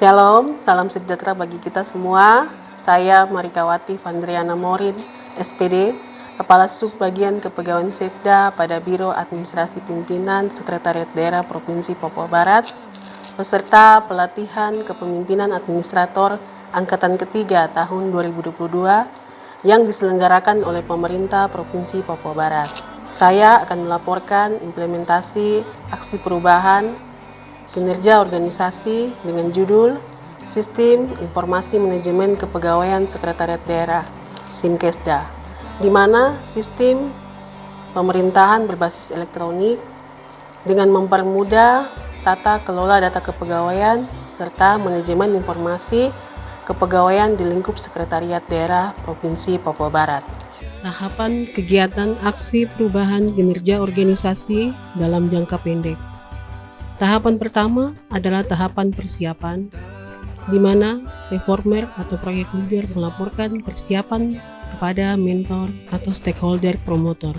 Shalom, salam sejahtera bagi kita semua. Saya Marikawati Vandriana Morin, SPD, Kepala Subbagian Kepegawaian Setda pada Biro Administrasi Pimpinan Sekretariat Daerah Provinsi Papua Barat, peserta pelatihan kepemimpinan administrator Angkatan Ketiga tahun 2022 yang diselenggarakan oleh pemerintah Provinsi Papua Barat. Saya akan melaporkan implementasi aksi perubahan kinerja organisasi dengan judul Sistem Informasi Manajemen Kepegawaian Sekretariat Daerah (SIMKESDA), di mana sistem pemerintahan berbasis elektronik dengan mempermudah tata kelola data kepegawaian serta manajemen informasi kepegawaian di lingkup Sekretariat Daerah Provinsi Papua Barat. Tahapan kegiatan aksi perubahan kinerja organisasi dalam jangka pendek. Tahapan pertama adalah tahapan persiapan, di mana reformer atau proyek leader melaporkan persiapan kepada mentor atau stakeholder promotor.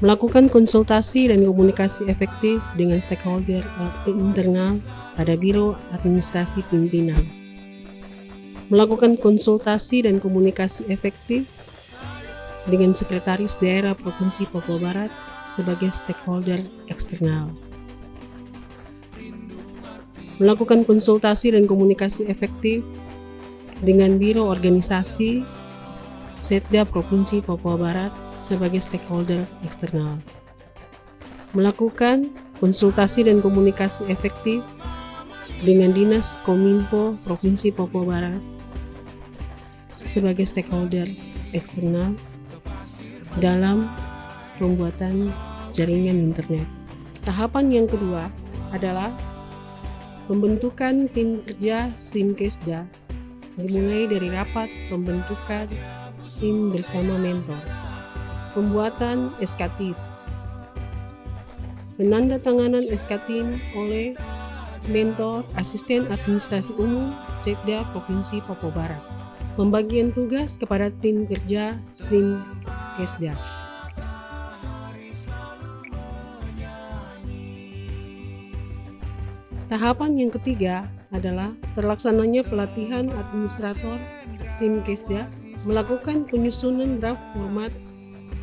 Melakukan konsultasi dan komunikasi efektif dengan stakeholder internal pada Biro Administrasi Pimpinan. Melakukan konsultasi dan komunikasi efektif dengan Sekretaris Daerah Provinsi Papua Barat sebagai stakeholder eksternal. Melakukan konsultasi dan komunikasi efektif dengan Biro Organisasi Setda Provinsi Papua Barat sebagai stakeholder eksternal. Melakukan konsultasi dan komunikasi efektif dengan Dinas Kominfo Provinsi Papua Barat sebagai stakeholder eksternal dalam pembuatan jaringan internet. Tahapan yang kedua adalah pembentukan tim kerja SIMKESDA, dimulai dari rapat pembentukan tim bersama mentor, pembuatan SK-Tim, penandatanganan SK-Tim oleh mentor Asisten Administrasi Umum Setda Provinsi Papua Barat, pembagian tugas kepada tim kerja SIMKESDA. Tahapan yang ketiga adalah terlaksananya pelatihan administrator SIMKESDA melakukan penyusunan draft format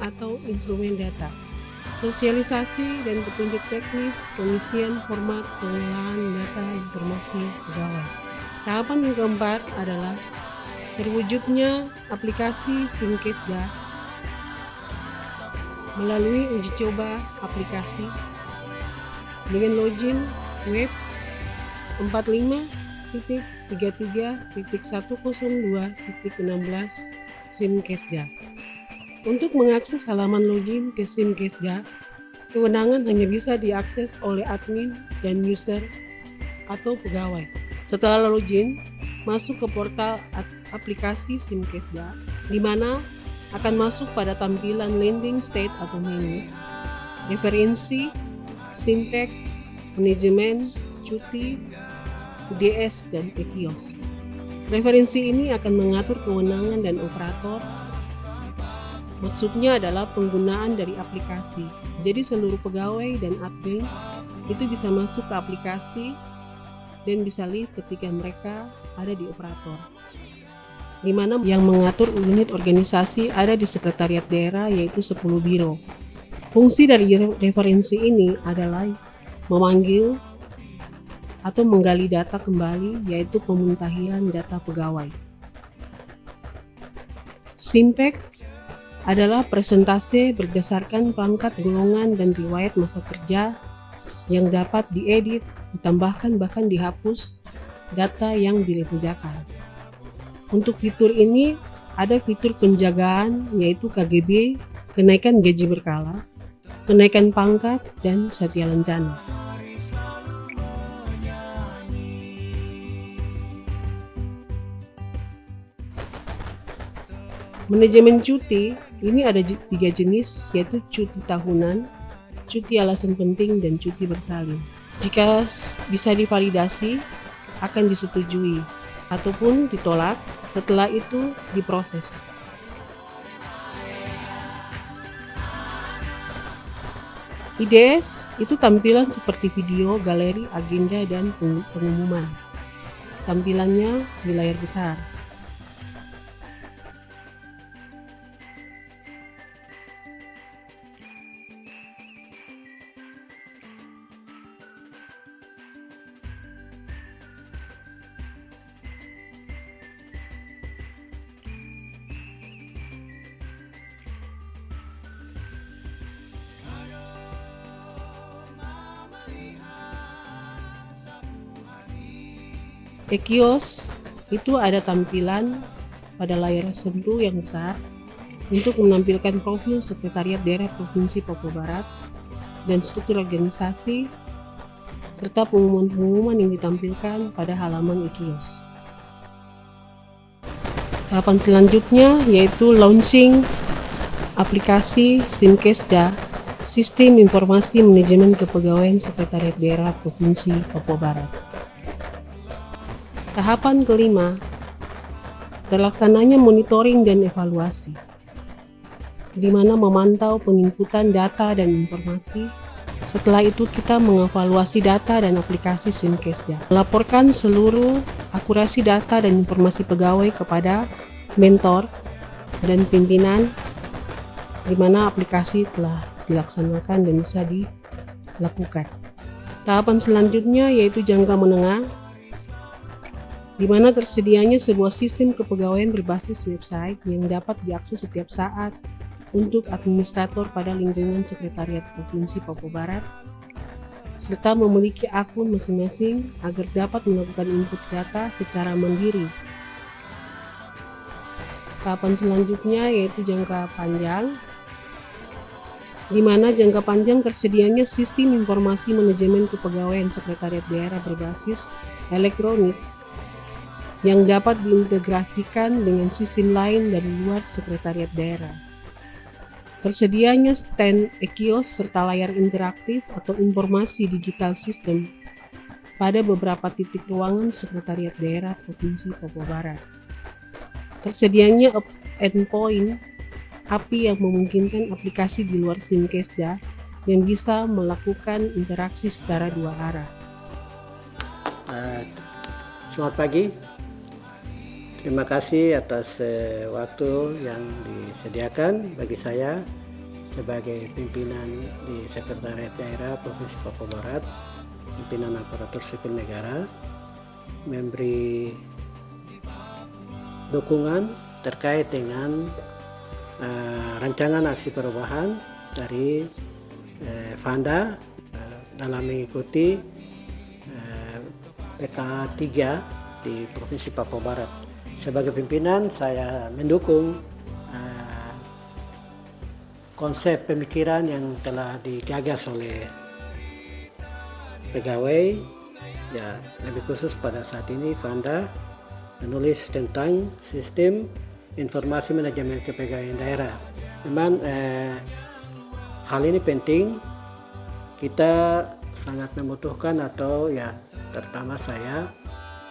atau instrumen data, sosialisasi dan petunjuk teknis pengisian format pengelolaan data informasi pegawai. Tahapan yang keempat adalah terwujudnya aplikasi SIMKESDA melalui uji coba aplikasi dengan login web 45.33.102.16 SIMKESDA. Untuk mengakses halaman login ke SIMKESDA, kewenangan hanya bisa diakses oleh admin dan user atau pegawai. Setelah login, masuk ke portal aplikasi SIMKESDA, di mana akan masuk pada tampilan landing state atau menu, referensi, SIMTEK, manajemen, cuti, UDS, dan EKIOS. Referensi ini akan mengatur kewenangan dan operator. Maksudnya adalah penggunaan dari aplikasi. Jadi seluruh pegawai dan admin itu bisa masuk ke aplikasi dan bisa leave ketika mereka ada di operator. Di mana yang mengatur unit organisasi ada di Sekretariat Daerah, yaitu 10 biro. Fungsi dari referensi ini adalah memanggil atau menggali data kembali, yaitu pemuntahiran data pegawai. SIMPEK adalah presentase berdasarkan pangkat, golongan, dan riwayat masa kerja yang dapat diedit, ditambahkan, bahkan dihapus data yang diledakan. Untuk fitur ini ada fitur penjagaan, yaitu KGB, kenaikan gaji berkala, kenaikan pangkat, dan satya lancana. Manajemen cuti ini ada 3 jenis, yaitu cuti tahunan, cuti alasan penting, dan cuti bersalin. Jika bisa divalidasi, akan disetujui ataupun ditolak. Setelah itu diproses. IDS itu tampilan seperti video, galeri, agenda, dan pengumuman. tampilannya di layar besar. E-kios itu ada tampilan pada layar sentuh yang besar untuk menampilkan profil Sekretariat Daerah Provinsi Papua Barat dan struktur organisasi serta pengumuman-pengumuman yang ditampilkan pada halaman e-kios. Tahapan selanjutnya yaitu launching aplikasi Simkesda, Sistem Informasi Manajemen Kepegawaian Sekretariat Daerah Provinsi Papua Barat. Tahapan kelima, terlaksananya monitoring dan evaluasi, di mana memantau penginputan data dan informasi. Setelah itu kita mengevaluasi data dan aplikasi Simkesda, melaporkan seluruh akurasi data dan informasi pegawai kepada mentor dan pimpinan, di mana aplikasi telah dilaksanakan dan bisa dilakukan. Tahapan selanjutnya yaitu jangka menengah, di mana tersedianya sebuah sistem kepegawaian berbasis website yang dapat diakses setiap saat untuk administrator pada lingkungan Sekretariat Provinsi Papua Barat, serta memiliki akun masing-masing agar dapat melakukan input data secara mandiri. Tahapan selanjutnya yaitu jangka panjang, di mana jangka panjang tersedianya sistem informasi manajemen kepegawaian Sekretariat Daerah berbasis elektronik yang dapat diintegrasikan dengan sistem lain dari luar Sekretariat Daerah. Tersedianya stand e-kios serta layar interaktif atau informasi digital sistem pada beberapa titik ruangan Sekretariat Daerah Provinsi Papua Barat. Tersedianya endpoint API yang memungkinkan aplikasi di luar Simkesda yang bisa melakukan interaksi secara dua arah. Selamat pagi. Terima kasih atas waktu yang disediakan bagi saya sebagai pimpinan di Sekretariat Daerah Provinsi Papua Barat, pimpinan aparatur sipil negara, memberi dukungan terkait dengan rancangan aksi perubahan dari Fanda dalam mengikuti PK3 di Provinsi Papua Barat. Sebagai pimpinan, saya mendukung konsep pemikiran yang telah digagas oleh pegawai, ya lebih khusus pada saat ini Fanda menulis tentang sistem informasi manajemen kepegawaian daerah. Memang hal ini penting, kita sangat membutuhkan atau ya terutama saya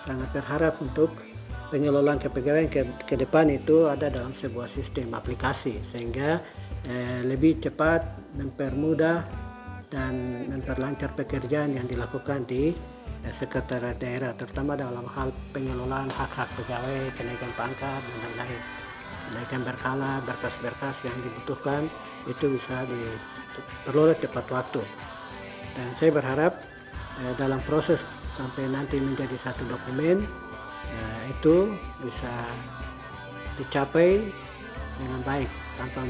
sangat berharap untuk pengelolaan kepegawaian ke depan itu ada dalam sebuah sistem aplikasi sehingga lebih cepat, mempermudah dan memperlancar pekerjaan yang dilakukan di Sekretariat Daerah, terutama dalam hal pengelolaan hak-hak pegawai, kenaikan pangkat dan lain-lain, kenaikan berkala, berkas-berkas yang dibutuhkan itu bisa diperoleh tepat waktu. Dan saya berharap dalam proses sampai nanti menjadi satu dokumen, itu bisa dicapai dengan baik tanpa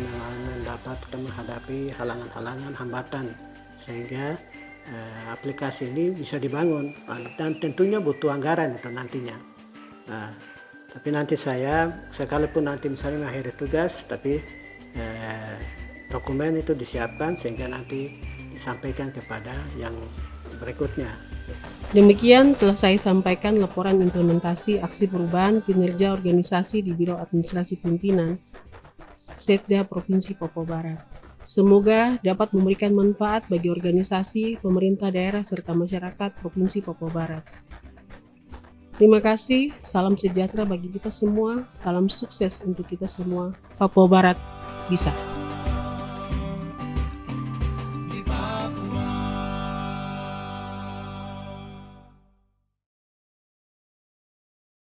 menghadapi halangan-halangan, hambatan, sehingga aplikasi ini bisa dibangun dan tentunya butuh anggaran itu nantinya. Tapi nanti saya sekalipun nanti misalnya mengakhiri tugas, tapi dokumen itu disiapkan sehingga nanti disampaikan kepada yang berikutnya. Demikian telah saya sampaikan laporan implementasi aksi perubahan kinerja organisasi di Biro Administrasi Pimpinan Setda Provinsi Papua Barat. Semoga dapat memberikan manfaat bagi organisasi, pemerintah daerah, serta masyarakat Provinsi Papua Barat. Terima kasih, salam sejahtera bagi kita semua, salam sukses untuk kita semua. Papua Barat bisa.